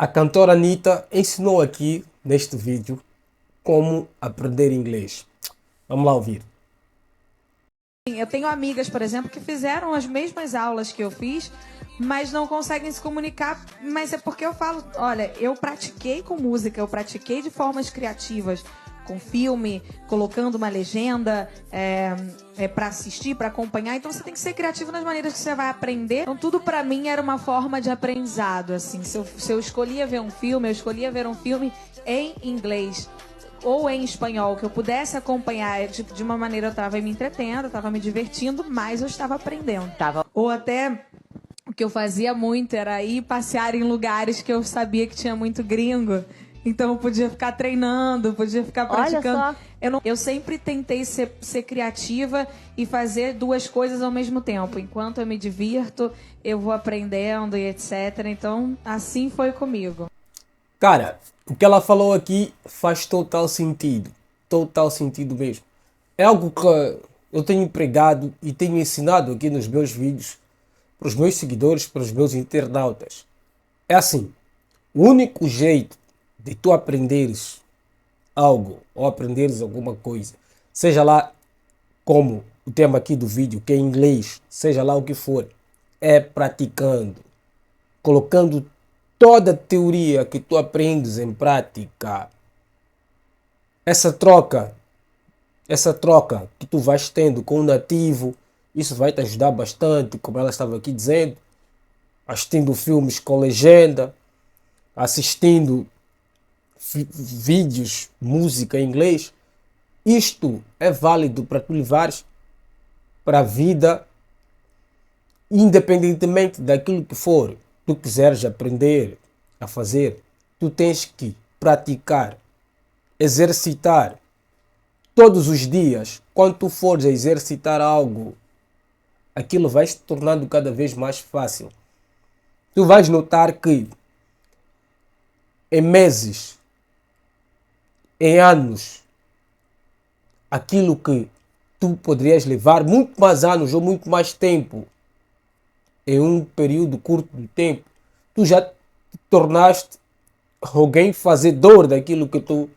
A cantora Anitta ensinou aqui neste vídeo como aprender inglês. Vamos lá ouvir. Eu tenho amigas, por exemplo, que fizeram as mesmas aulas que eu fiz, mas não conseguem se comunicar. Mas é porque eu falo, olha, eu pratiquei com música, eu pratiquei de formas criativas, com filme, colocando uma legenda para assistir, para acompanhar. Então você tem que ser criativo nas maneiras que você vai aprender. Então tudo para mim era uma forma de aprendizado. Assim, se eu escolhia ver um filme, eu escolhia ver um filme em inglês ou em espanhol, que eu pudesse acompanhar de uma maneira. Eu estava me entretendo, eu estava me divertindo, mas eu estava aprendendo. Ou até o que eu fazia muito era ir passear em lugares que eu sabia que tinha muito gringo. Então eu podia ficar treinando, podia ficar praticando. Olha só. Eu sempre tentei ser criativa e fazer duas coisas ao mesmo tempo. Enquanto eu me divirto, eu vou aprendendo e etc. Então, assim foi comigo. Cara, o que ela falou aqui faz total sentido. Total sentido mesmo. É algo que eu tenho pregado e tenho ensinado aqui nos meus vídeos para os meus seguidores, para os meus internautas. É assim, o único jeito de tu aprenderes algo ou aprenderes alguma coisa, seja lá como o tema aqui do vídeo, que é inglês, seja lá o que for, é praticando, colocando toda a teoria que tu aprendes em prática. Essa troca que tu vais tendo com o nativo, isso vai te ajudar bastante, como ela estava aqui dizendo, assistindo filmes com legenda, assistindo vídeos, música em inglês. Isto é válido para tu levares para a vida, independentemente daquilo que for tu quiseres aprender a fazer. Tu tens que praticar, exercitar todos os dias. Quando tu fores a exercitar algo, aquilo vai se tornando cada vez mais fácil. Tu vais notar que em meses, em anos, aquilo que tu poderias levar muito mais anos ou muito mais tempo em um período curto de tempo, tu já te tornaste alguém fazedor daquilo que tu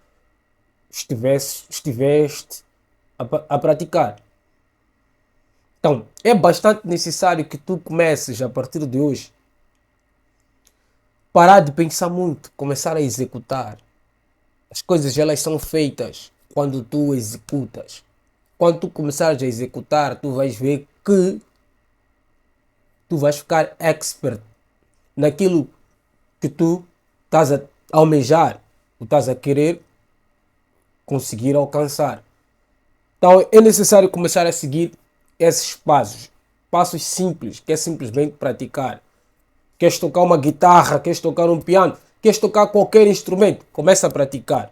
estiveste a praticar. Então, é bastante necessário que tu comeces a partir de hoje parar de pensar muito, começar a executar. As coisas elas são feitas quando tu executas. Quando tu começares a executar, tu vais ver que tu vais ficar expert naquilo que tu estás a almejar, tu estás a querer conseguir alcançar. Então é necessário começar a seguir esses passos. Passos simples, que é simplesmente praticar. Queres tocar uma guitarra, queres tocar um piano, queres tocar qualquer instrumento, começa a praticar.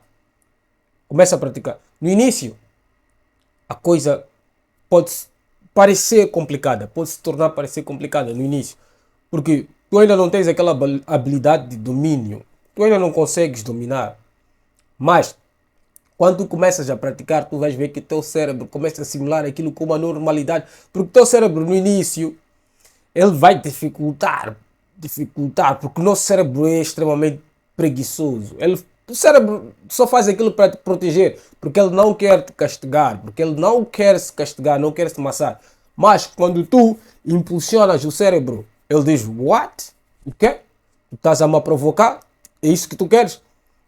Começa a praticar. No início, a coisa pode parecer complicada, pode se tornar parecer complicada no início, porque tu ainda não tens aquela habilidade de domínio, tu ainda não consegues dominar, mas quando tu começas a praticar, tu vais ver que teu cérebro começa a assimilar aquilo com uma normalidade, porque teu cérebro no início, ele vai dificultar, porque o nosso cérebro é extremamente preguiçoso. O cérebro só faz aquilo para te proteger, porque ele não quer te castigar, porque ele não quer se castigar, não quer se massar. Mas quando tu impulsionas o cérebro, ele diz, what? O quê? Tu estás a me provocar? É isso que tu queres?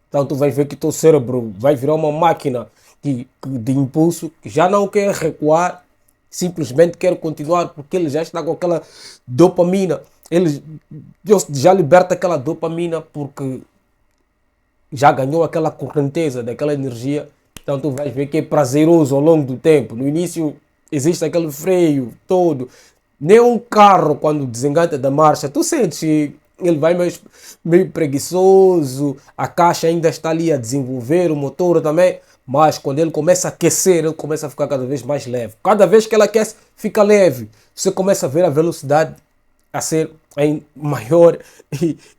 Então tu vais ver que teu cérebro vai virar uma máquina de impulso, que já não quer recuar, simplesmente quer continuar, porque ele já está com aquela dopamina. Ele já liberta aquela dopamina porque já ganhou aquela correnteza daquela energia. Então tu vais ver que é prazeroso ao longo do tempo. No início existe aquele freio todo. Nem um carro, quando desengata da marcha, tu sentes que ele vai meio preguiçoso, a caixa ainda está ali a desenvolver, o motor também, mas quando ele começa a aquecer, ele começa a ficar cada vez mais leve. Cada vez que ele aquece, fica leve. Você começa a ver a velocidade a ser em maior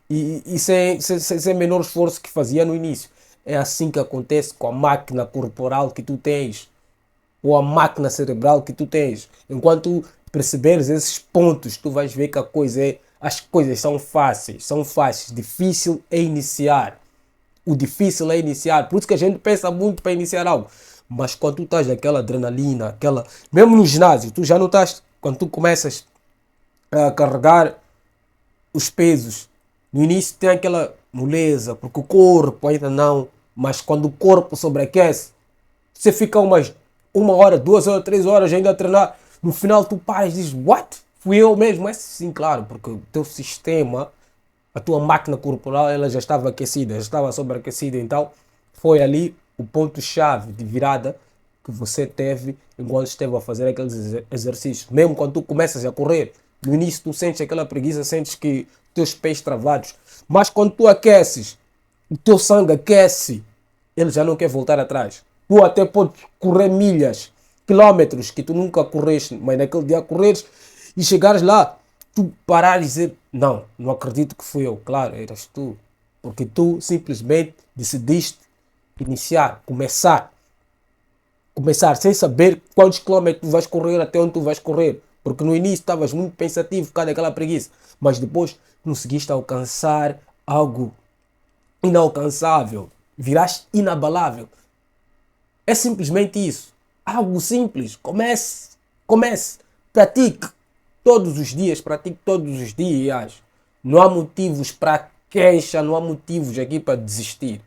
e sem menor esforço que fazia no início. É assim que acontece com a máquina corporal que tu tens, ou a máquina cerebral que tu tens. Enquanto tu perceberes esses pontos, tu vais ver que a coisa é as coisas são fáceis. Difícil é iniciar. O difícil é iniciar. Por isso que a gente pensa muito para iniciar algo. Mas quando tu estás naquela adrenalina, mesmo no ginásio, tu já não estás. Quando tu começas a carregar os pesos, no início tem aquela moleza, porque o corpo ainda não. Mas quando o corpo sobreaquece, você fica umas 1 hora, 2 horas, 3 horas ainda a treinar. No final tu paras e dizes, what? Fui eu mesmo? É sim, claro, porque o teu sistema, a tua máquina corporal, ela já estava aquecida, já estava sobreaquecida. Então foi ali o ponto-chave de virada que você teve enquanto esteve a fazer aqueles exercícios. Mesmo quando tu começas a correr, no início tu sentes aquela preguiça, sentes que teus pés travados. Mas quando tu aqueces, o teu sangue aquece, ele já não quer voltar atrás. Tu até podes correr milhas, quilómetros que tu nunca correste, mas naquele dia correres e chegares lá, tu parares e dizer, não acredito que fui eu. Claro, eras tu. Porque tu simplesmente decidiste iniciar, começar sem saber quantos quilómetros tu vais correr, até onde tu vais correr. Porque no início estavas muito pensativo por causa daquela preguiça. Mas depois conseguiste alcançar algo inalcançável. Viraste inabalável. É simplesmente isso. Algo simples. Comece. Pratique todos os dias. Não há motivos para queixa, não há motivos aqui para desistir.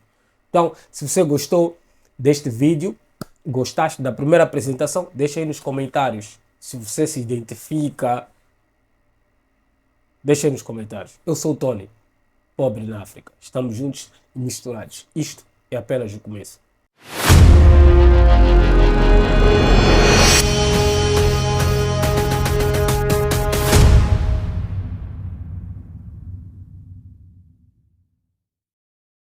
Então, se você gostou deste vídeo, gostaste da primeira apresentação, deixa aí nos comentários. Se você se identifica, deixa aí nos comentários. Eu sou o Tony, pobre na África. Estamos juntos e misturados. Isto é apenas o começo.